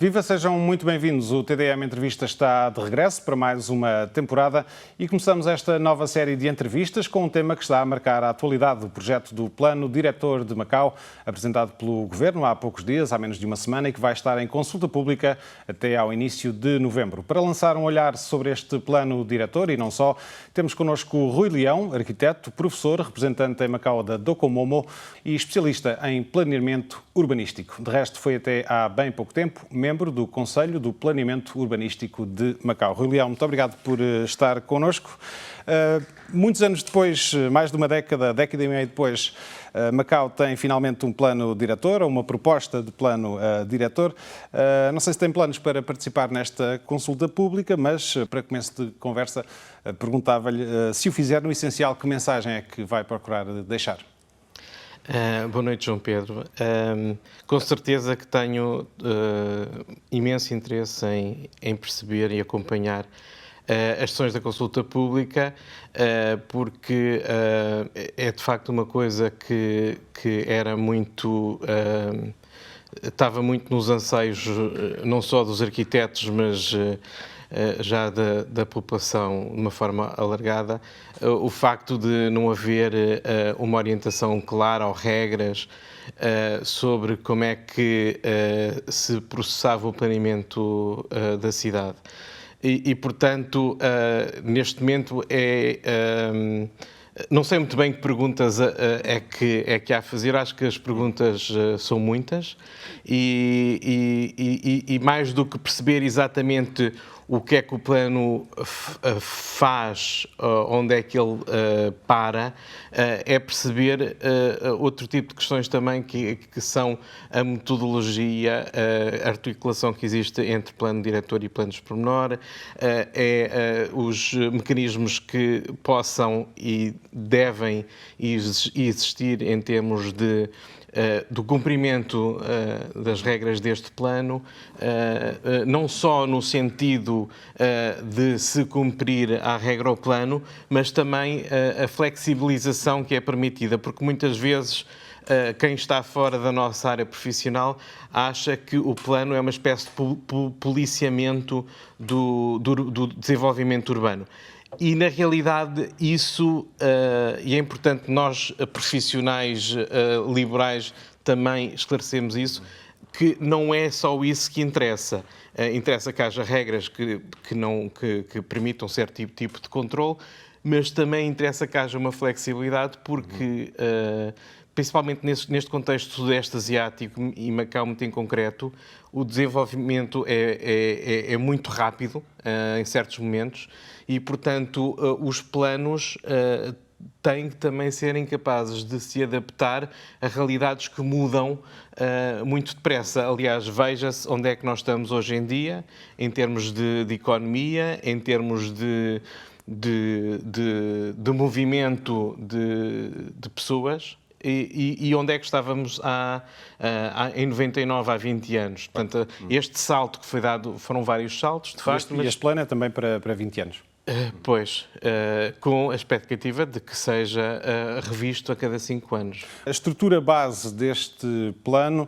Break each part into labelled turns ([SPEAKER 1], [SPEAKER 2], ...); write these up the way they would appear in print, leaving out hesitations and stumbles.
[SPEAKER 1] Viva, sejam muito bem-vindos. O TDM Entrevista está de regresso para mais uma temporada e começamos esta nova série de entrevistas com um tema que está a marcar a atualidade do projeto do Plano Diretor de Macau, apresentado pelo Governo há poucos dias, há menos de uma semana, e que vai estar em consulta pública até ao início de novembro. Para lançar um olhar sobre este Plano Diretor e não só, temos connosco o Rui Leão, arquiteto, professor, representante em Macau da Docomomo e especialista em planeamento urbanístico. De resto, foi até há bem pouco tempo membro do Conselho do Planeamento Urbanístico de Macau. Rui Leão, muito obrigado por estar connosco. Muitos anos depois, mais de uma década e meia depois, Macau tem finalmente um plano diretor, ou uma proposta de plano diretor. Não sei se tem planos para participar nesta consulta pública, mas para começo de conversa, perguntava-lhe, se o fizer, no essencial, que mensagem é que vai procurar deixar?
[SPEAKER 2] Boa noite, João Pedro. Com certeza que tenho imenso interesse em perceber e acompanhar as sessões da consulta pública, porque é de facto uma coisa que era muito... estava muito nos anseios, não só dos arquitetos, mas já da população de uma forma alargada, o facto de não haver uma orientação clara ou regras sobre como é que se processava o planeamento da cidade. Portanto, neste momento não sei muito bem que perguntas é que há a fazer. Acho que as perguntas são muitas e mais do que perceber exatamente o que é que o plano faz, onde é que ele para, é perceber outro tipo de questões também que são a metodologia, a articulação que existe entre plano diretor e planos pormenor, os mecanismos que possam e devem existir em termos do cumprimento das regras deste plano, não só no sentido de se cumprir a regra ao plano, mas também a flexibilização que é permitida, porque muitas vezes quem está fora da nossa área profissional acha que o plano é uma espécie de policiamento do desenvolvimento urbano. E, na realidade, isso, e é importante nós, profissionais liberais, também esclarecemos isso, que não é só isso que interessa. Interessa que haja regras que permitam certo tipo de controle, mas também interessa que haja uma flexibilidade, porque, principalmente neste contexto sudeste asiático e Macau muito em concreto, o desenvolvimento é muito rápido em certos momentos e, portanto, os planos têm que também serem capazes de se adaptar a realidades que mudam muito depressa. Aliás, veja-se onde é que nós estamos hoje em dia, em termos de economia, em termos de movimento de pessoas. E onde é que estávamos em 99, há 20 anos? Portanto, este salto que foi dado, foram vários saltos, de facto.
[SPEAKER 1] E este plano é também para 20 anos?
[SPEAKER 2] Pois, com a expectativa de que seja revisto a cada 5 anos.
[SPEAKER 1] A estrutura base deste plano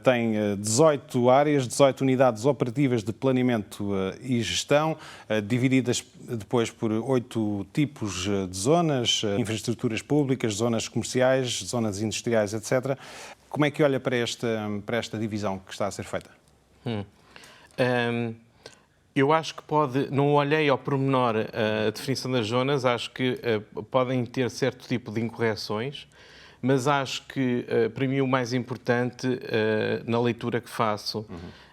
[SPEAKER 1] tem 18 áreas, 18 unidades operativas de planeamento e gestão, divididas depois por 8 tipos de zonas, infraestruturas públicas, zonas comerciais, zonas industriais, etc. Como é que olha para esta divisão que está a ser feita?
[SPEAKER 2] Eu acho que não olhei ao pormenor a definição das zonas, acho que podem ter certo tipo de incorreções, mas acho que, para mim, o mais importante na leitura que faço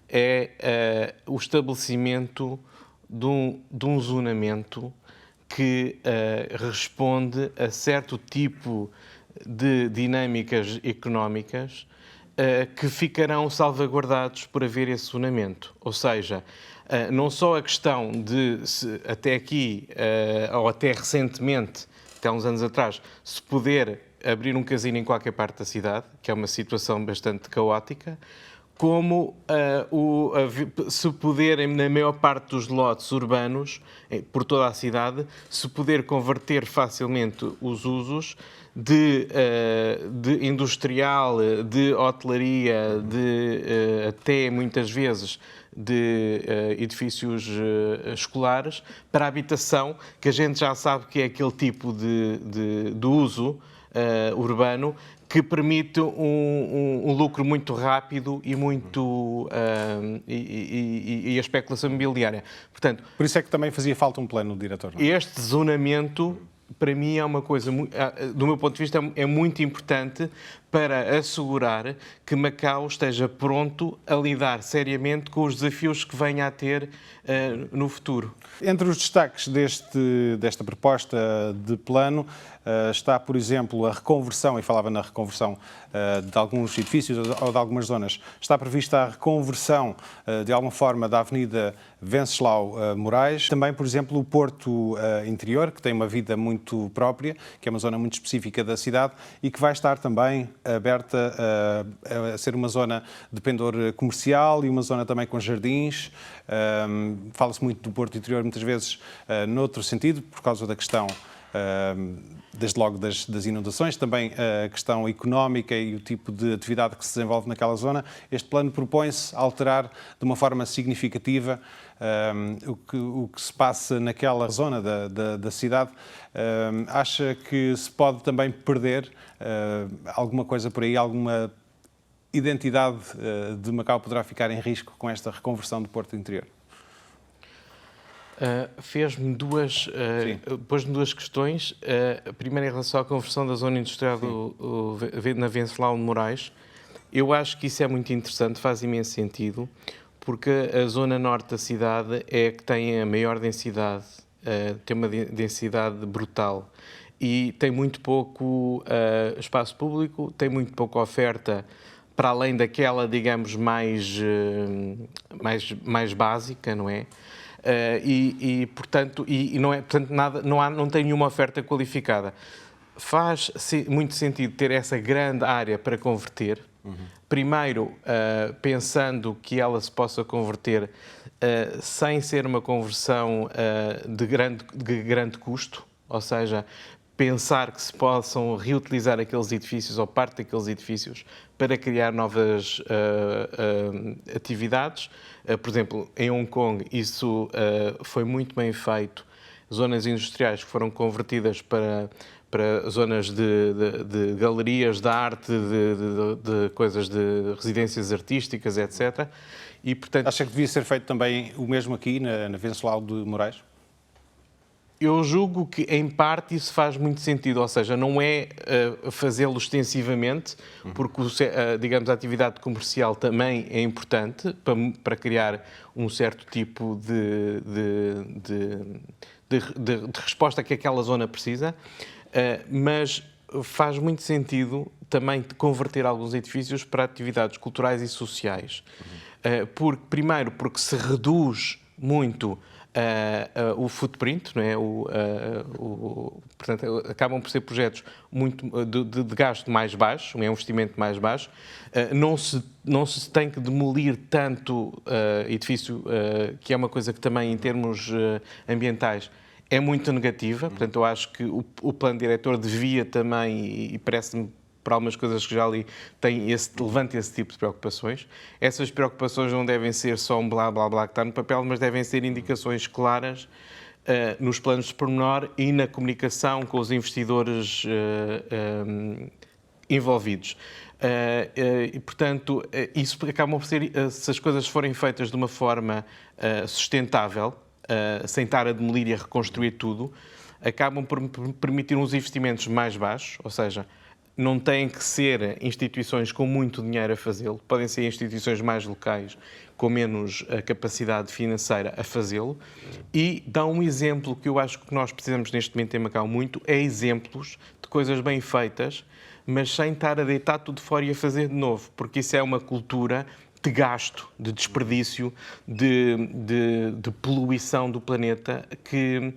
[SPEAKER 2] é o estabelecimento de um zonamento que responde a certo tipo de dinâmicas económicas que ficarão salvaguardados por haver esse zonamento. Ou seja, não só a questão de, até aqui, ou até recentemente, até uns anos atrás, se poder abrir um casino em qualquer parte da cidade, que é uma situação bastante caótica, como se poderem, na maior parte dos lotes urbanos, por toda a cidade, se poder converter facilmente os usos de industrial, de hotelaria, até muitas vezes de edifícios escolares, para a habitação, que a gente já sabe que é aquele tipo de uso urbano que permite um lucro muito rápido e muito e a especulação imobiliária. Portanto,
[SPEAKER 1] Por isso é que também fazia falta um plano diretor, não é?
[SPEAKER 2] este zonamento, para mim, é uma coisa, do meu ponto de vista, é muito importante para assegurar que Macau esteja pronto a lidar seriamente com os desafios que venha a ter no futuro.
[SPEAKER 1] Entre os destaques desta proposta de plano está, por exemplo, a reconversão, e falava na reconversão de alguns edifícios ou de algumas zonas, está prevista a reconversão, de alguma forma, da Avenida Venceslau Moraes. Também, por exemplo, o Porto Interior, que tem uma vida muito própria, que é uma zona muito específica da cidade e que vai estar também aberta a ser uma zona de pendor comercial e uma zona também com jardins. Fala-se muito do Porto Interior, muitas vezes, noutro sentido, por causa da questão, desde logo, das inundações, também a questão económica e o tipo de atividade que se desenvolve naquela zona. Este plano propõe-se alterar de uma forma significativa o que se passa naquela zona da cidade. Acha que se pode também perder alguma coisa por aí, alguma identidade de Macau poderá ficar em risco com esta reconversão do Porto Interior?
[SPEAKER 2] Fez-me pôs-me duas questões. A primeira em relação à conversão da zona industrial na Venceslau de Moraes. Eu acho que isso é muito interessante, faz imenso sentido, porque a zona norte da cidade é que tem a maior densidade, tem uma densidade brutal e tem muito pouco espaço público, tem muito pouca oferta para além daquela, digamos, mais básica, não é? Portanto, não tem nenhuma oferta qualificada. Faz muito sentido ter essa grande área para converter. Primeiro, pensando que ela se possa converter sem ser uma conversão de grande custo, ou seja, pensar que se possam reutilizar aqueles edifícios ou parte daqueles edifícios para criar novas atividades. Por exemplo, em Hong Kong isso foi muito bem feito. Zonas industriais que foram convertidas para zonas de galerias de arte, de coisas de residências artísticas, etc. E, portanto,
[SPEAKER 1] acha que devia ser feito também o mesmo aqui na Venceslau de Moraes?
[SPEAKER 2] Eu julgo que, em parte, isso faz muito sentido, ou seja, não é fazê-lo extensivamente, porque, digamos, a atividade comercial também é importante para criar um certo tipo de resposta que aquela zona precisa, mas faz muito sentido também converter alguns edifícios para atividades culturais e sociais. Primeiro, porque se reduz muito o footprint, não é? Portanto, acabam por ser projetos muito de gasto mais baixo, um investimento mais baixo. Não se tem que demolir tanto edifício, que é uma coisa que também, em termos ambientais, é muito negativa. Portanto, eu acho que o plano diretor devia também, e parece-me, para algumas coisas que já li, levanta esse tipo de preocupações. Essas preocupações não devem ser só um blá, blá, blá que está no papel, mas devem ser indicações claras nos planos de pormenor e na comunicação com os investidores envolvidos. E, portanto, isso acabam por ser, se as coisas forem feitas de uma forma sustentável, sem estar a demolir e a reconstruir tudo, acabam por permitir uns investimentos mais baixos, ou seja, não têm que ser instituições com muito dinheiro a fazê-lo, podem ser instituições mais locais, com menos capacidade financeira a fazê-lo, e dá um exemplo que eu acho que nós precisamos neste momento em Macau muito, é exemplos de coisas bem feitas, mas sem estar a deitar tudo fora e a fazer de novo, porque isso é uma cultura de gasto, de desperdício, de poluição do planeta que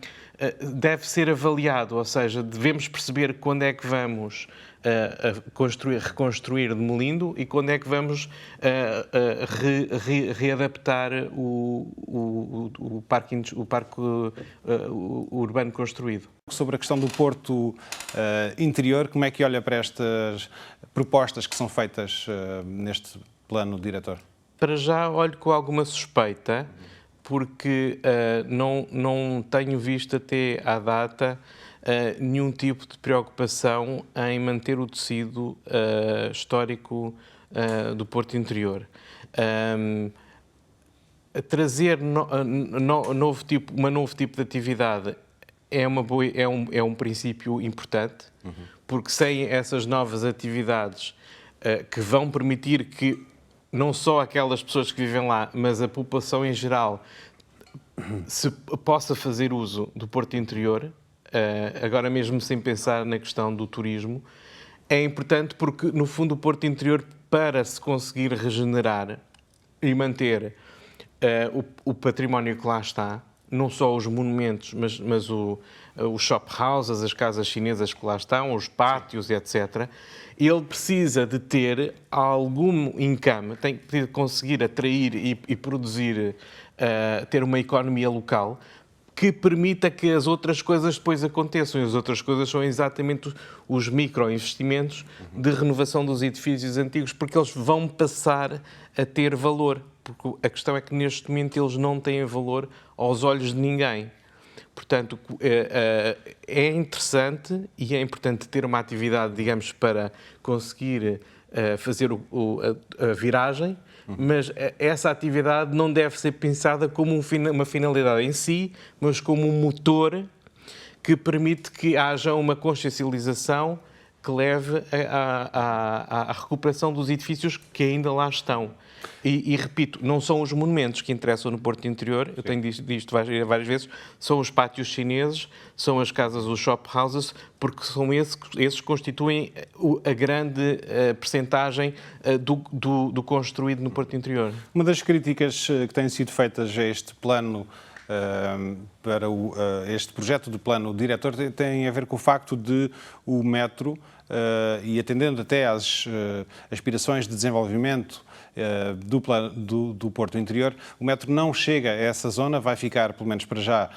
[SPEAKER 2] deve ser avaliado, ou seja, devemos perceber quando é que vamos reconstruir demolindo e quando é que vamos readaptar o parque urbano construído.
[SPEAKER 1] Sobre a questão do Porto interior, como é que olha para estas propostas que são feitas neste plano diretor?
[SPEAKER 2] Para já olho com alguma suspeita, porque não tenho visto até à data nenhum tipo de preocupação em manter o tecido histórico do Porto Interior. Trazer um novo tipo de atividade é um princípio importante, porque sem essas novas atividades que vão permitir que não só aquelas pessoas que vivem lá, mas a população em geral se possa fazer uso do Porto Interior, agora mesmo sem pensar na questão do turismo, é importante porque, no fundo, o Porto Interior, para se conseguir regenerar e manter o património que lá está, não só os monumentos, mas os shop houses, as casas chinesas que lá estão, os pátios, etc., ele precisa de ter algum income, tem que conseguir atrair e produzir, ter uma economia local que permita que as outras coisas depois aconteçam. E as outras coisas são exatamente os microinvestimentos de renovação dos edifícios antigos, porque eles vão passar a ter valor. Porque a questão é que neste momento eles não têm valor aos olhos de ninguém. Portanto, é interessante e é importante ter uma atividade, digamos, para conseguir fazer a viragem, mas essa atividade não deve ser pensada como uma finalidade em si, mas como um motor que permite que haja uma consciencialização que leve à recuperação dos edifícios que ainda lá estão. E repito, não são os monumentos que interessam no Porto Interior, eu tenho dito isto várias vezes, são os pátios chineses, são as casas, os shop houses, porque são esses que constituem a grande percentagem do construído no Porto Interior.
[SPEAKER 1] Uma das críticas que têm sido feitas a este plano, para este projeto de plano diretor, tem a ver com o facto de o metro, e atendendo até às aspirações de desenvolvimento do Porto Interior, o metro não chega a essa zona, vai ficar, pelo menos para já,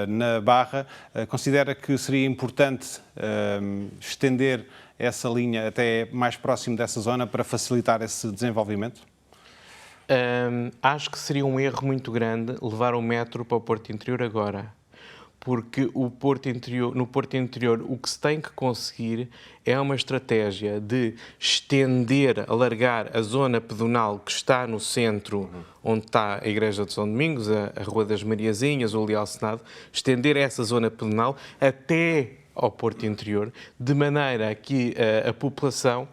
[SPEAKER 1] na Barra. Considera que seria importante estender essa linha até mais próximo dessa zona para facilitar esse desenvolvimento?
[SPEAKER 2] Acho que seria um erro muito grande levar o metro para o Porto Interior agora, porque no Porto Interior o que se tem que conseguir é uma estratégia de estender, alargar a zona pedonal que está no centro, onde está a Igreja de São Domingos, a Rua das Mariazinhas, o Leal Senado, estender essa zona pedonal até ao Porto Interior, de maneira que a população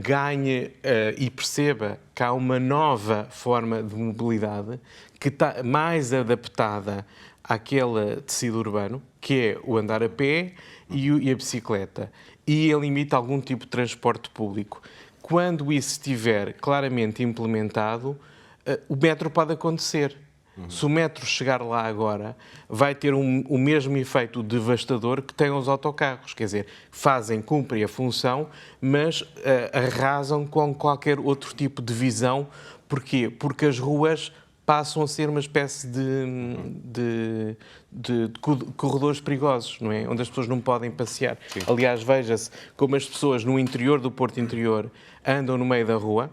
[SPEAKER 2] ganhe e perceba que há uma nova forma de mobilidade que está mais adaptada àquele tecido urbano, que é o andar a pé e a bicicleta, e limita algum tipo de transporte público. Quando isso estiver claramente implementado, o metro pode acontecer. Se o metro chegar lá agora, vai ter o mesmo efeito devastador que têm os autocarros. Quer dizer, cumprem a função, mas arrasam com qualquer outro tipo de visão. Porquê? Porque as ruas passam a ser uma espécie de corredores perigosos, não é? Onde as pessoas não podem passear. Sim. Aliás, veja-se como as pessoas no interior do Porto Interior andam no meio da rua,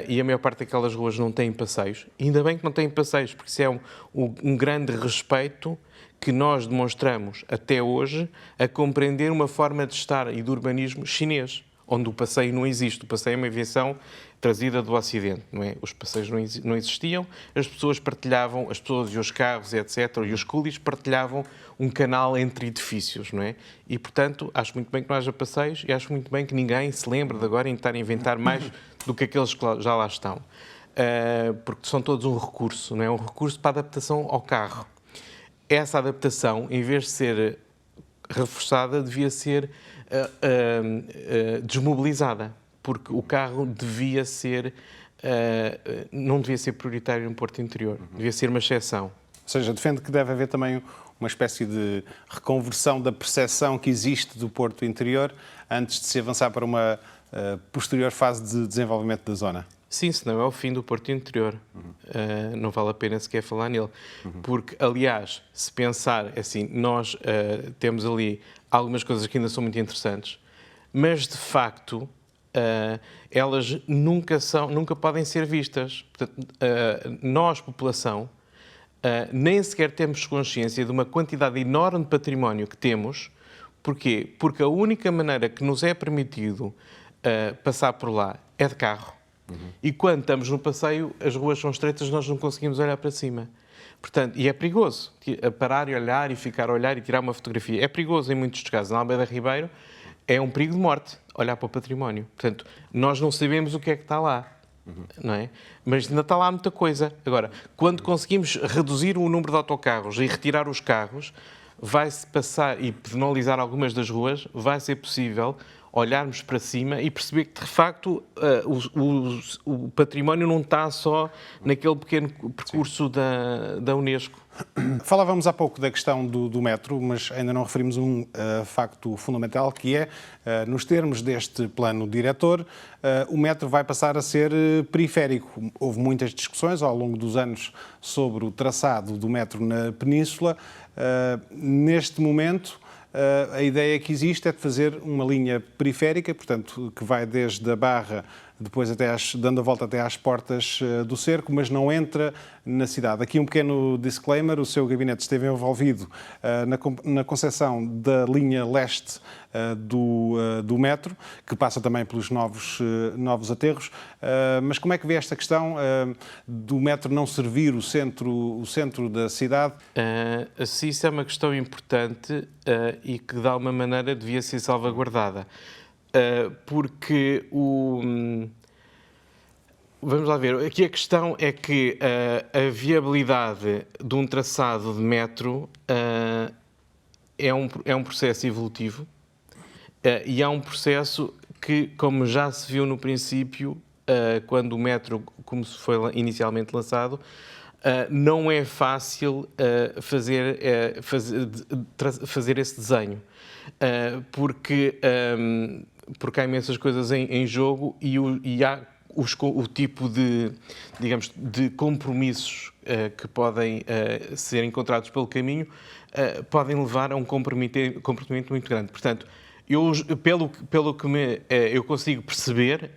[SPEAKER 2] e a maior parte daquelas ruas não têm passeios. Ainda bem que não têm passeios, porque isso é um grande respeito que nós demonstramos até hoje a compreender uma forma de estar e do urbanismo chinês, onde o passeio não existe. O passeio é uma invenção trazida do Ocidente, não é? Os passeios não existiam, as pessoas partilhavam, as pessoas e os carros, etc., e os coolies partilhavam um canal entre edifícios, não é? E, portanto, acho muito bem que não haja passeios e acho muito bem que ninguém se lembre de agora tentar inventar mais do que aqueles que já lá estão. Porque são todos um recurso, não é? Um recurso para a adaptação ao carro. Essa adaptação, em vez de ser reforçada, devia ser desmobilizada, porque o carro devia ser não devia ser prioritário no Porto Interior, devia ser uma exceção.
[SPEAKER 1] Ou seja, defende que deve haver também uma espécie de reconversão da percepção que existe do Porto Interior antes de se avançar para uma posterior fase de desenvolvimento da zona.
[SPEAKER 2] Sim, senão é o fim do Porto Interior. Não vale a pena sequer falar nele. Porque, aliás, se pensar assim, nós temos ali algumas coisas que ainda são muito interessantes, mas, de facto, elas nunca podem ser vistas. Portanto, nós, população, nem sequer temos consciência de uma quantidade enorme de património que temos. Porquê? Porque a única maneira que nos é permitido passar por lá é de carro. E quando estamos no passeio, as ruas são estreitas, nós não conseguimos olhar para cima. Portanto, e é perigoso parar e olhar e ficar a olhar e tirar uma fotografia. É perigoso em muitos casos. Na Almeida Ribeiro é um perigo de morte olhar para o património. Portanto, nós não sabemos o que é que está lá. Não é? Mas ainda está lá muita coisa. Agora, quando conseguimos reduzir o número de autocarros e retirar os carros, vai-se passar e penalizar algumas das ruas, vai ser possível olharmos para cima e perceber que, de facto, o património não está só naquele pequeno percurso da Unesco.
[SPEAKER 1] Falávamos há pouco da questão do metro, mas ainda não referimos um facto fundamental, que é, nos termos deste plano diretor, o metro vai passar a ser periférico. Houve muitas discussões ao longo dos anos sobre o traçado do metro na Península. Neste momento, a ideia que existe é de fazer uma linha periférica, portanto, que vai desde a Barra, depois dando a volta até às portas do cerco, mas não entra na cidade. Aqui um pequeno disclaimer: o seu gabinete esteve envolvido na concepção da linha leste do metro, que passa também pelos novos aterros. Mas como é que vê esta questão do metro não servir o centro da cidade?
[SPEAKER 2] Se isso é uma questão importante e que, de alguma maneira, devia ser salvaguardada. Porque vamos lá ver, aqui a questão é que a viabilidade de um traçado de metro é um processo evolutivo e é um processo que, como já se viu no princípio, quando o metro, como foi inicialmente lançado, não é fácil fazer esse desenho, porque há imensas coisas em jogo e há o tipo de, digamos, de compromissos que podem ser encontrados pelo caminho, podem levar a um comprometimento muito grande. Portanto, pelo que eu consigo perceber,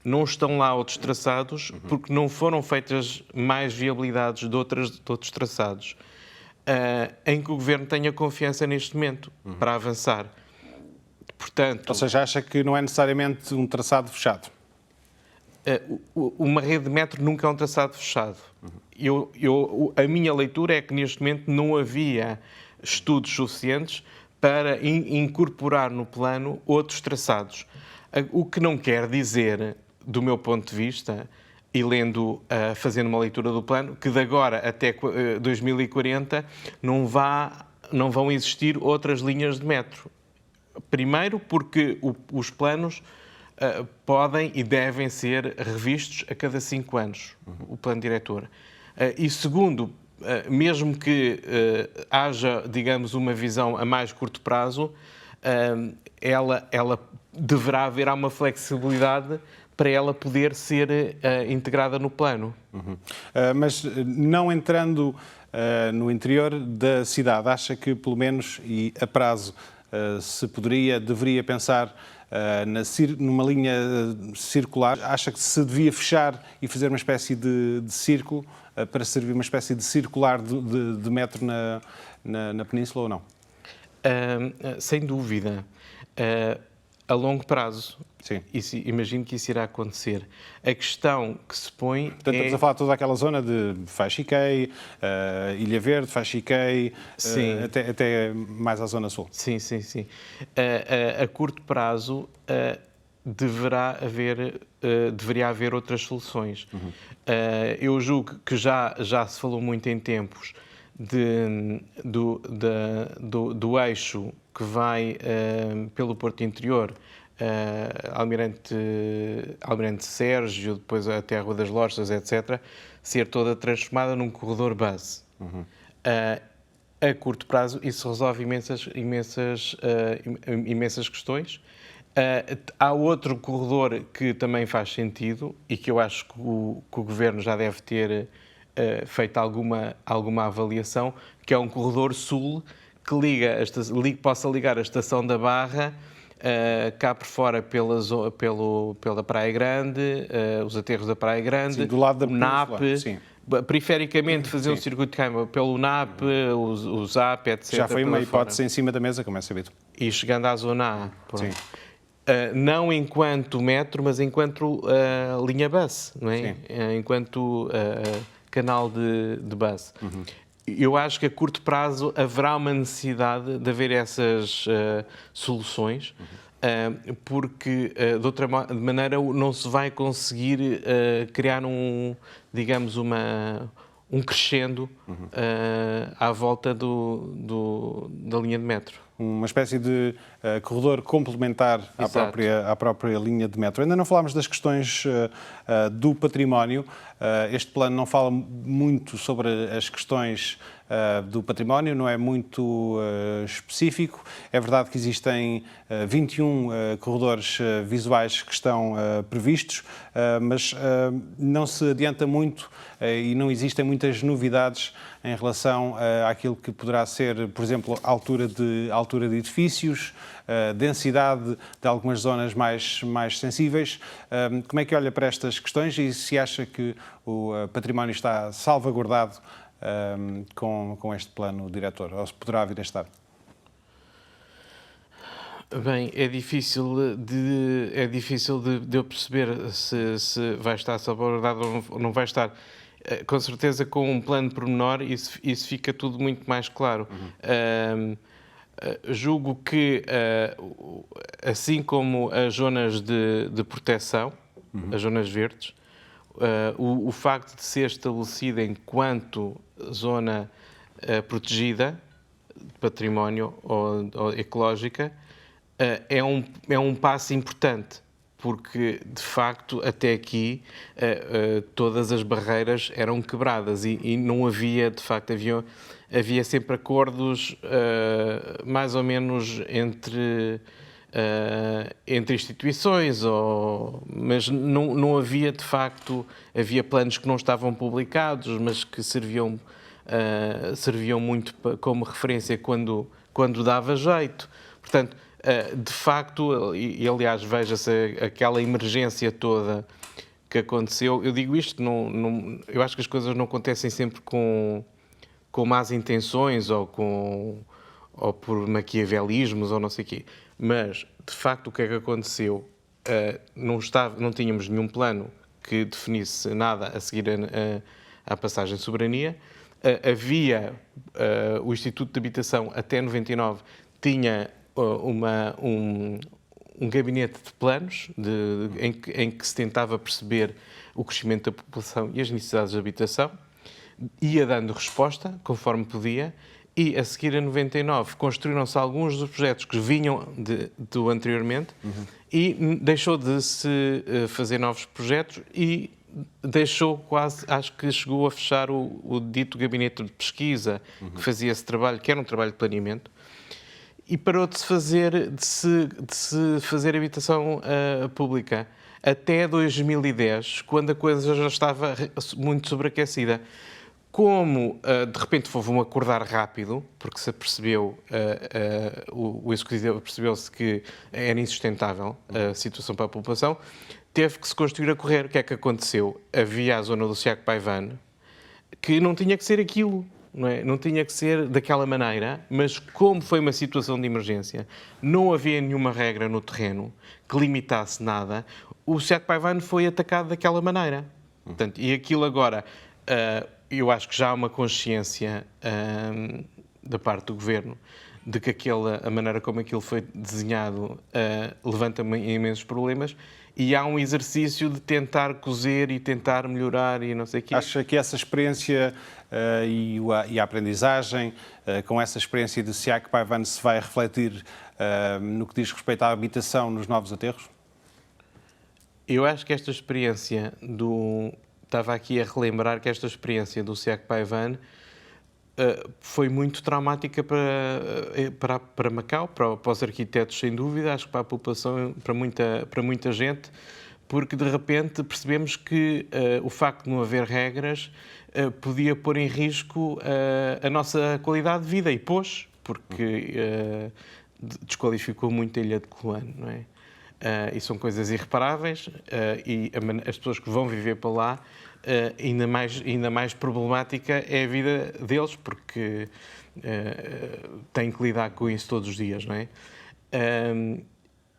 [SPEAKER 2] não estão lá outros traçados porque não foram feitas mais viabilidades de outros traçados em que o Governo tenha confiança neste momento para avançar. Portanto,
[SPEAKER 1] ou seja, acha que não é necessariamente um traçado fechado?
[SPEAKER 2] Uma rede de metro nunca é um traçado fechado. A minha leitura é que neste momento não havia estudos suficientes para incorporar no plano outros traçados. O que não quer dizer, do meu ponto de vista, e fazendo uma leitura do plano, que de agora até 2040 não vão existir outras linhas de metro. Primeiro, porque os planos podem e devem ser revistos a cada 5 anos, o plano diretor. E segundo, mesmo que haja, digamos, uma visão a mais curto prazo, ela deverá haver uma flexibilidade para ela poder ser integrada no plano.
[SPEAKER 1] Mas não entrando no interior da cidade, acha que, pelo menos, e a prazo, deveria pensar numa linha circular? Acha que se devia fechar e fazer uma espécie de círculo para servir uma espécie de circular de metro na Península ou não?
[SPEAKER 2] Sem dúvida. A longo prazo.
[SPEAKER 1] Sim.
[SPEAKER 2] Imagino que isso irá acontecer. A questão que se põe
[SPEAKER 1] Estamos a falar de toda aquela zona de Faixiquei, Ilha Verde, Faixiquei, até mais à zona sul.
[SPEAKER 2] Sim. A curto prazo deveria haver outras soluções. Eu julgo que já se falou muito em tempos do eixo que vai pelo Porto Interior Almirante Sérgio, depois até a Rua das Lojas, etc., ser toda transformada num corredor base. A curto prazo, isso resolve imensas questões. Há outro corredor que também faz sentido e que eu acho que o Governo já deve ter feito alguma avaliação, que é um corredor sul que possa ligar a Estação da Barra cá por fora pela Praia Grande, os aterros da Praia Grande,
[SPEAKER 1] sim, do lado da
[SPEAKER 2] o NAP,
[SPEAKER 1] sim.
[SPEAKER 2] Perifericamente fazer um circuito de câmara pelo NAP, o ZAP, etc.
[SPEAKER 1] Já foi uma hipótese em cima da mesa, como é sabido.
[SPEAKER 2] E chegando à zona A.
[SPEAKER 1] Sim.
[SPEAKER 2] Não enquanto metro, mas enquanto linha bus, não é? Enquanto canal de bus. Eu acho que a curto prazo haverá uma necessidade de haver essas soluções, porque de maneira não se vai conseguir criar digamos, um crescendo à volta da linha de metro.
[SPEAKER 1] Uma espécie de corredor complementar à própria linha de metro. Ainda não falámos das questões do património. Este plano não fala muito sobre as questões do património, não é muito específico. É verdade que existem 21 corredores visuais que estão previstos, mas não se adianta muito e não existem muitas novidades em relação àquilo que poderá ser, por exemplo, a altura de edifícios, densidade de algumas zonas mais sensíveis. Como é que olha para estas questões e se acha que o património está salvaguardado com este plano diretor, ou se poderá vir a estar?
[SPEAKER 2] Bem, é difícil de eu perceber se vai estar salvaguardado ou não vai estar. Com certeza, com um plano pormenor, isso fica tudo muito mais claro. Julgo que, assim como as zonas de proteção, as zonas verdes, o facto de ser estabelecida enquanto zona protegida de património ou ecológica é um passo importante, porque, de facto, até aqui todas as barreiras eram quebradas e não havia, de facto, havia sempre acordos mais ou menos entre instituições, mas não havia, de facto, havia planos que não estavam publicados, mas que serviam muito como referência quando dava jeito. Portanto, de facto, e aliás, veja-se aquela emergência toda que aconteceu. Eu digo isto, eu acho que as coisas não acontecem sempre com más intenções ou por maquiavelismos ou não sei o quê. Mas, de facto, o que é que aconteceu? Não tínhamos nenhum plano que definisse nada a seguir à passagem de soberania. Havia o Instituto de Habitação, até 99, tinha um gabinete de planos em que se tentava perceber o crescimento da população e as necessidades de habitação, ia dando resposta conforme podia, e a seguir a 99 construíram-se alguns dos projetos que vinham do anteriormente e deixou de se fazer novos projetos e deixou quase, acho que chegou a fechar o dito gabinete de pesquisa que fazia esse trabalho, que era um trabalho de planeamento, e parou de se fazer habitação pública até 2010, quando a coisa já estava muito sobreaquecida. Como, de repente, houve um acordar rápido, porque se percebeu, o Executivo percebeu-se que era insustentável a situação para a população, teve que se construir a correr. O que é que aconteceu? Havia a zona do Siac Paivan, que não tinha que ser aquilo. Não tinha que ser daquela maneira, mas como foi uma situação de emergência, não havia nenhuma regra no terreno que limitasse nada, o Siac Paivan foi atacado daquela maneira. Portanto, e aquilo agora, eu acho que já há uma consciência da parte do Governo de que a maneira como aquilo foi desenhado levanta imensos problemas, e há um exercício de tentar cozer e tentar melhorar e não sei o quê.
[SPEAKER 1] Acha que essa experiência e a aprendizagem com essa experiência de Siac Paivan se vai refletir no que diz respeito à habitação nos novos aterros?
[SPEAKER 2] Eu acho que esta experiência Estava aqui a relembrar que esta experiência do SEAC Paivan foi muito traumática para Macau, para os arquitetos, sem dúvida, acho que para a população, para muita gente, porque de repente percebemos que o facto de não haver regras podia pôr em risco a nossa qualidade de vida, e pôs, porque desqualificou muito a Ilha de Coano, não é? E são coisas irreparáveis, e as pessoas que vão viver para lá, ainda mais problemática é a vida deles, porque têm que lidar com isso todos os dias, não é?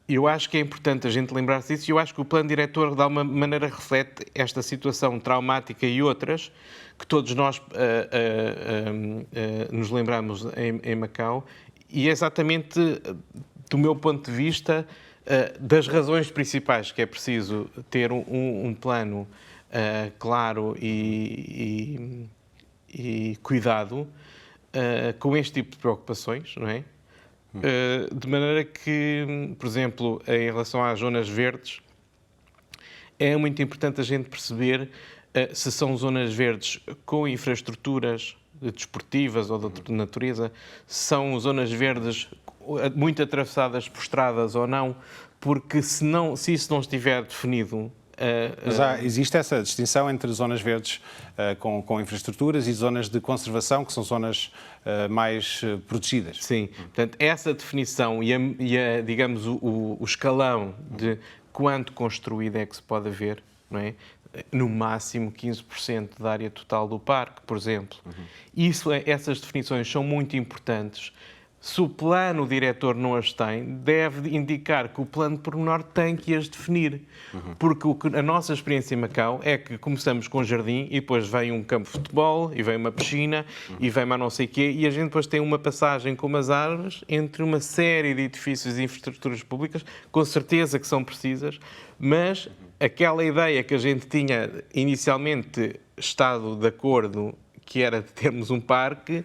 [SPEAKER 2] Eu acho que é importante a gente lembrar-se disso, e eu acho que o plano diretor, de alguma maneira, reflete esta situação traumática e outras que todos nós nos lembramos em Macau, e é exatamente, do meu ponto de vista, das razões principais que é preciso ter um plano claro e cuidado com este tipo de preocupações, não é? De maneira que, por exemplo, em relação às zonas verdes, é muito importante a gente perceber se são zonas verdes com infraestruturas desportivas ou de outra natureza, se são zonas verdes muito atravessadas por estradas ou não, porque se isso não estiver definido...
[SPEAKER 1] Mas existe essa distinção entre zonas verdes com infraestruturas e zonas de conservação, que são zonas mais protegidas.
[SPEAKER 2] Sim, portanto, essa definição e digamos, o escalão de quanto construído é que se pode haver, não é? No máximo 15% da área total do parque, por exemplo. Essas definições são muito importantes. Se o plano diretor não as tem, deve indicar que o plano pormenor tem que as definir. Porque a nossa experiência em Macau é que começamos com um jardim e depois vem um campo de futebol e vem uma piscina e vem mais não sei o quê, e a gente depois tem uma passagem com umas árvores entre uma série de edifícios e infraestruturas públicas, com certeza que são precisas, mas aquela ideia que a gente tinha inicialmente estado de acordo, que era de termos um parque,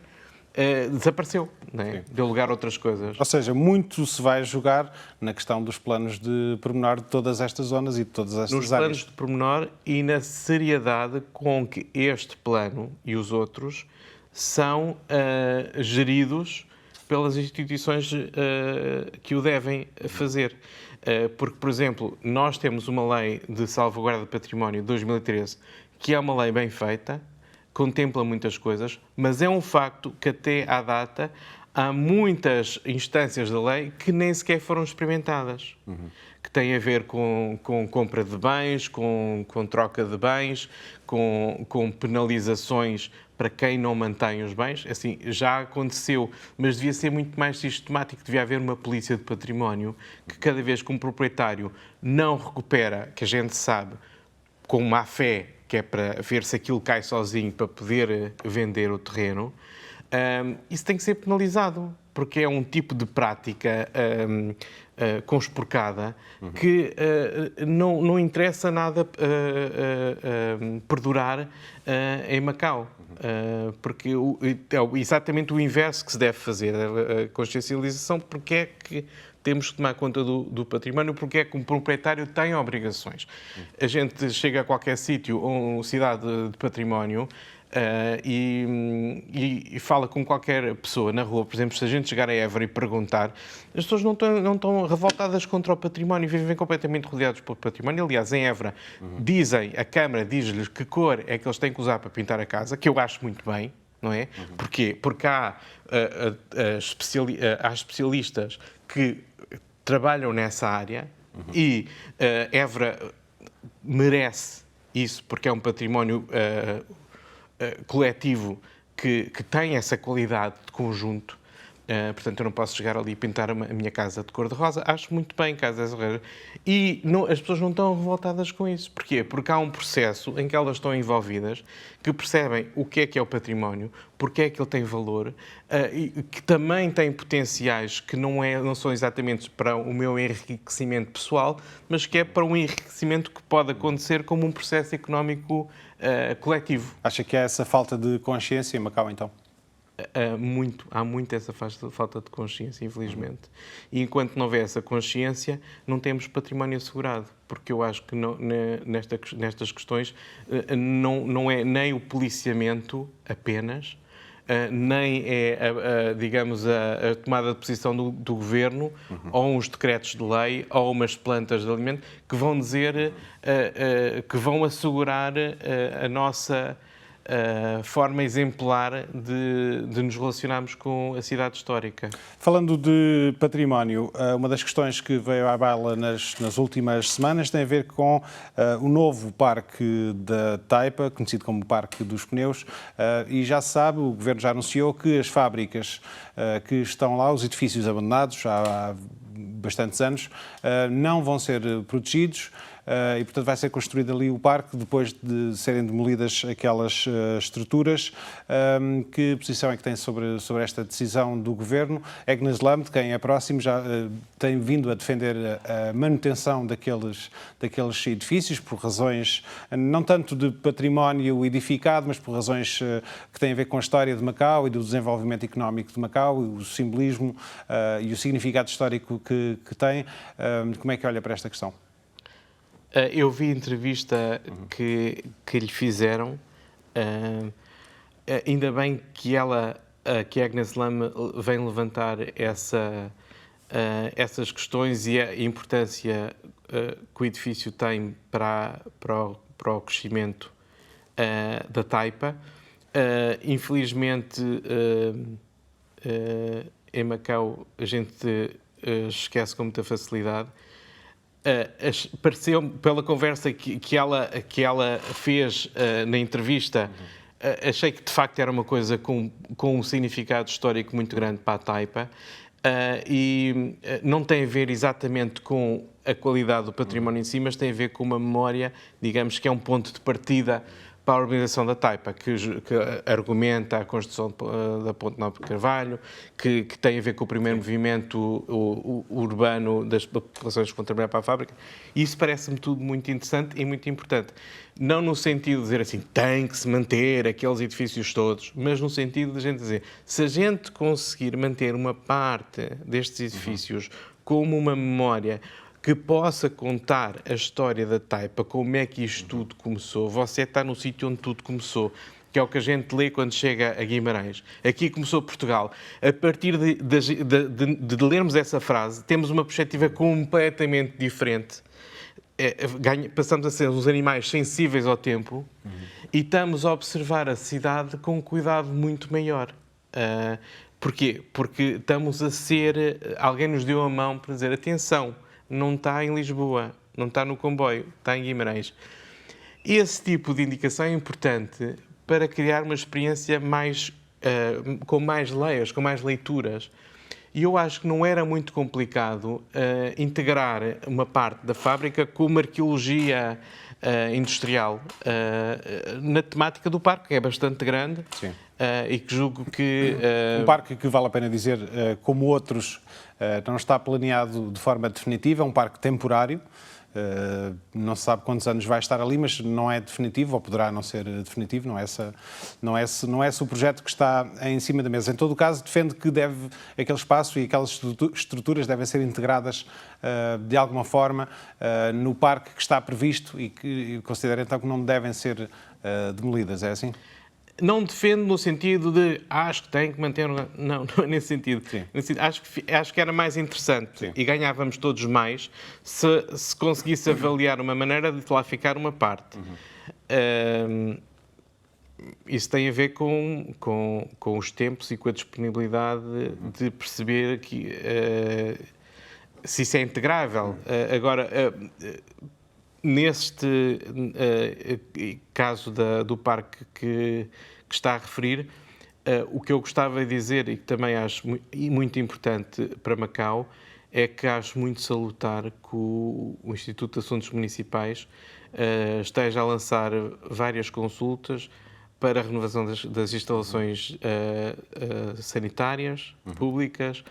[SPEAKER 2] desapareceu, não é? Deu lugar a outras coisas.
[SPEAKER 1] Ou seja, muito se vai jogar na questão dos planos de pormenor de todas estas zonas e de todas estas
[SPEAKER 2] Nos
[SPEAKER 1] áreas.
[SPEAKER 2] Planos de pormenor e na seriedade com que este plano e os outros são geridos pelas instituições que o devem fazer. Porque, por exemplo, nós temos uma lei de salvaguarda de património de 2013, que é uma lei bem feita, contempla muitas coisas, mas é um facto que até à data há muitas instâncias da lei que nem sequer foram experimentadas, que têm a ver com compra de bens, com troca de bens, com penalizações para quem não mantém os bens. Assim, já aconteceu, mas devia ser muito mais sistemático, devia haver uma polícia de património que cada vez que um proprietário não recupera, que a gente sabe, com má fé, que é para ver se aquilo cai sozinho para poder vender o terreno, isso tem que ser penalizado, porque é um tipo de prática conspurcada que não interessa nada perdurar em Macau. Porque é exatamente o inverso que se deve fazer, a consciencialização, porque é que temos que tomar conta do património, porque é que um proprietário tem obrigações. A gente chega a qualquer sítio ou cidade de património e fala com qualquer pessoa na rua. Por exemplo, se a gente chegar a Évora e perguntar, as pessoas não estão revoltadas contra o património, vivem completamente rodeados pelo património. Aliás, em Évora, a Câmara diz-lhes que cor é que eles têm que usar para pintar a casa, que eu acho muito bem, não é? Porquê? Porque há especialistas que trabalham nessa área e Évora merece isso, porque é um património coletivo que tem essa qualidade de conjunto. Portanto, eu não posso chegar ali e pintar a minha casa de cor-de-rosa. Acho muito bem, Casa Herrera. E as pessoas não estão revoltadas com isso. Porquê? Porque há um processo em que elas estão envolvidas, que percebem o que é o património, porque é que ele tem valor, e que também tem potenciais que não são exatamente para o meu enriquecimento pessoal, mas que é para um enriquecimento que pode acontecer como um processo económico coletivo.
[SPEAKER 1] Acha que é essa falta de consciência em Macau, então?
[SPEAKER 2] há muito essa falta de consciência, infelizmente. E enquanto não houver essa consciência, não temos património assegurado, porque eu acho que nestas questões não é nem o policiamento apenas, nem é, digamos, a tomada de posição do governo, ou uns decretos de lei, ou umas plantas de alimento, que vão dizer, que vão assegurar a nossa forma exemplar de nos relacionarmos com a cidade histórica.
[SPEAKER 1] Falando de património, uma das questões que veio à baila nas últimas semanas tem a ver com o novo parque da Taipa, conhecido como Parque dos Pneus, e já se sabe, o Governo já anunciou que as fábricas que estão lá, os edifícios abandonados há bastantes anos, não vão ser protegidos. E, portanto, vai ser construído ali o parque depois de serem demolidas aquelas estruturas. Que posição é que tem sobre esta decisão do Governo? Agnes Lam, de quem é próximo, já tem vindo a defender a manutenção daqueles edifícios por razões não tanto de património edificado, mas por razões que têm a ver com a história de Macau e do desenvolvimento económico de Macau, o simbolismo e o significado histórico que tem. Como é que olha para esta questão?
[SPEAKER 2] Eu vi a entrevista que lhe fizeram. Ainda bem que que a Agnes Lam vem levantar essas questões e a importância que o edifício tem para o crescimento da Taipa. Infelizmente, em Macau, a gente esquece com muita facilidade. Pareceu, pela conversa que ela fez na entrevista, achei que de facto era uma coisa com um significado histórico muito grande para a Taipa, e não tem a ver exatamente com a qualidade do património em si, mas tem a ver com uma memória, digamos, que é um ponto de partida para a urbanização da Taipa, que argumenta a construção da Ponte Nova de Carvalho, que tem a ver com o primeiro movimento urbano das populações que vão trabalhar para a fábrica. Isso parece-me tudo muito interessante e muito importante. Não no sentido de dizer assim, tem que se manter aqueles edifícios todos, mas no sentido de a gente dizer, se a gente conseguir manter uma parte destes edifícios como uma memória que possa contar a história da Taipa, como é que isto tudo começou. Você está no sítio onde tudo começou, que é o que a gente lê quando chega a Guimarães. Aqui começou Portugal. A partir de lermos essa frase, temos uma perspectiva completamente diferente. Passamos a ser uns animais sensíveis ao tempo e estamos a observar a cidade com um cuidado muito maior. Porquê? Porque estamos a ser... Alguém nos deu a mão para dizer, atenção, não está em Lisboa, não está no comboio, está em Guimarães. Esse tipo de indicação é importante para criar uma experiência com mais layers, com mais leituras. E eu acho que não era muito complicado integrar uma parte da fábrica com uma arqueologia industrial na temática do parque, que é bastante grande.
[SPEAKER 1] Sim.
[SPEAKER 2] E que julgo que...
[SPEAKER 1] Um parque que vale a pena dizer, como outros, não está planeado de forma definitiva, é um parque temporário. Não se sabe quantos anos vai estar ali, mas não é definitivo, ou poderá não ser definitivo, não é esse o projeto que está em cima da mesa. Em todo o caso, defende que aquele espaço e aquelas estruturas devem ser integradas de alguma forma no parque que está previsto e que considera então que não devem ser demolidas, é assim?
[SPEAKER 2] Não defendo no sentido de acho que tem que manter... Não é nesse sentido. Acho que era mais interessante. Sim. E ganhávamos todos mais se conseguisse avaliar uma maneira de lá ficar uma parte. Isso tem a ver com os tempos e com a disponibilidade de perceber que, se isso é integrável. Agora... Neste caso do parque que está a referir, o que eu gostava de dizer, e que também acho muito importante para Macau, é que acho muito salutar que o Instituto de Assuntos Municipais esteja a lançar várias consultas para a renovação das instalações sanitárias, públicas,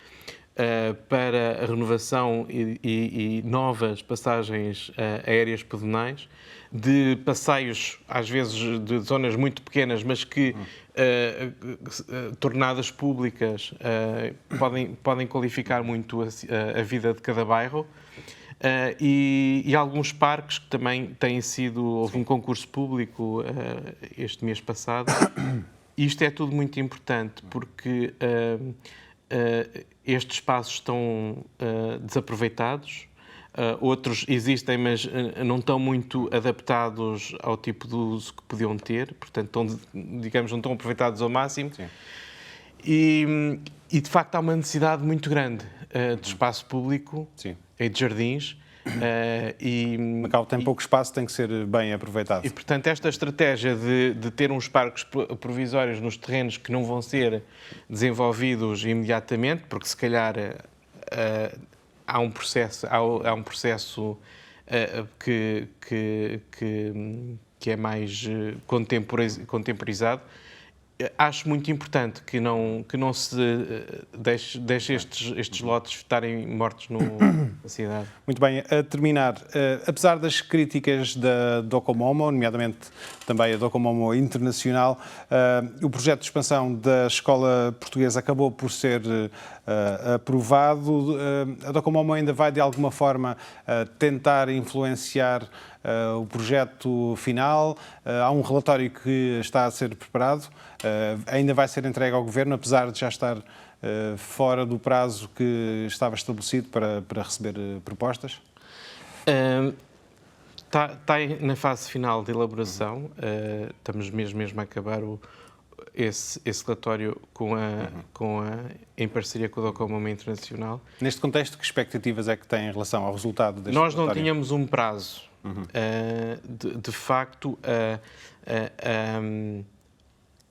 [SPEAKER 2] para a renovação e novas passagens aéreas pedonais, de passeios, às vezes de zonas muito pequenas, mas que, tornadas públicas, podem qualificar muito a vida de cada bairro. E alguns parques que também têm sido... Houve um concurso público este mês passado. Isto é tudo muito importante porque estes espaços estão desaproveitados. Outros existem, mas não estão muito adaptados ao tipo de uso que podiam ter. Portanto, digamos, não estão aproveitados ao máximo.
[SPEAKER 1] Sim.
[SPEAKER 2] E, de facto, há uma necessidade muito grande de espaço público.
[SPEAKER 1] Sim.
[SPEAKER 2] E de jardins.
[SPEAKER 1] Macau tem pouco espaço, tem que ser bem aproveitado.
[SPEAKER 2] E, portanto, esta estratégia de ter uns parques provisórios nos terrenos que não vão ser desenvolvidos imediatamente, porque se calhar há um processo que é mais contemporizado. Acho muito importante que não se deixe estes lotes estarem mortos na cidade.
[SPEAKER 1] Muito bem, a terminar, apesar das críticas da Docomomo, nomeadamente também a Docomomo Internacional, o projeto de expansão da escola portuguesa acabou por ser aprovado. A Docomomo ainda vai, de alguma forma, tentar influenciar o projeto final. Há um relatório que está a ser preparado, ainda vai ser entregue ao Governo, apesar de já estar fora do prazo que estava estabelecido para receber propostas?
[SPEAKER 2] Está na fase final de elaboração. Estamos mesmo a acabar esse relatório em parceria com a Docomomo Internacional.
[SPEAKER 1] Neste contexto, que expectativas é que tem em relação ao resultado deste
[SPEAKER 2] relatório? Nós não
[SPEAKER 1] relatório?
[SPEAKER 2] tínhamos um prazo. De facto,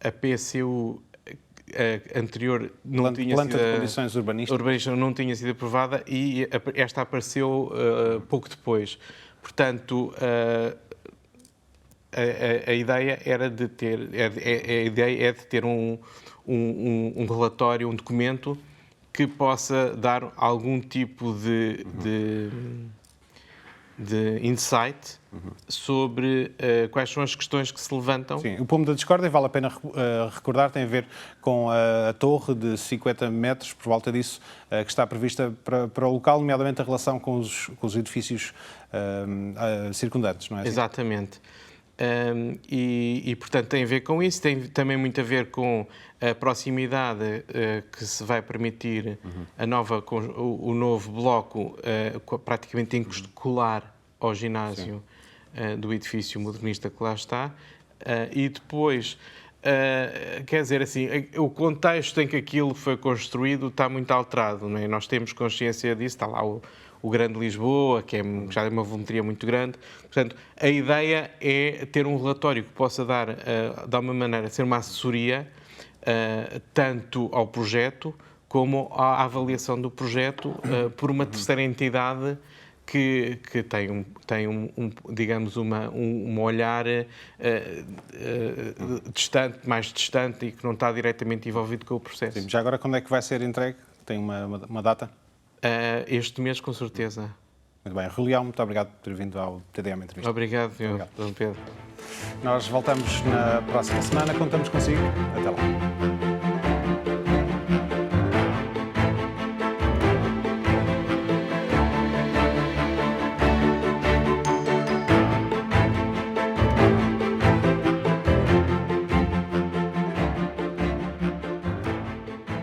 [SPEAKER 2] a PSU anterior não tinha
[SPEAKER 1] Planta
[SPEAKER 2] sido...
[SPEAKER 1] de condições urbanísticas
[SPEAKER 2] não tinha sido aprovada e esta apareceu pouco depois. Portanto, a ideia era de ter... A ideia é de ter um relatório, um documento que possa dar algum tipo de insight sobre quais são as questões que se levantam.
[SPEAKER 1] Sim, o pomo da discórdia, vale a pena recordar, tem a ver com a torre de 50 metros, por volta disso, que está prevista para o local, nomeadamente a relação com os edifícios circundantes, não é assim?
[SPEAKER 2] Exatamente. Portanto, tem a ver com isso, tem também muito a ver com a proximidade que se vai permitir o novo bloco praticamente colar ao ginásio do edifício modernista que lá está. E depois, quer dizer assim, o contexto em que aquilo foi construído está muito alterado, não é? Nós temos consciência disso, está lá o Grande Lisboa, que já é uma volumetria muito grande. Portanto, a ideia é ter um relatório que possa dar, de alguma maneira, ser uma assessoria tanto ao projeto como à avaliação do projeto por uma terceira entidade que tem digamos, um olhar mais distante e que não está diretamente envolvido com o processo.
[SPEAKER 1] Sim, já agora, quando é que vai ser entregue? Tem uma data?
[SPEAKER 2] Este mês, com certeza.
[SPEAKER 1] Muito bem. Rui Leão, muito obrigado por ter vindo ao TDM Entrevista.
[SPEAKER 2] Obrigado, Dom Pedro.
[SPEAKER 1] Nós voltamos na próxima semana. Contamos consigo. Até lá.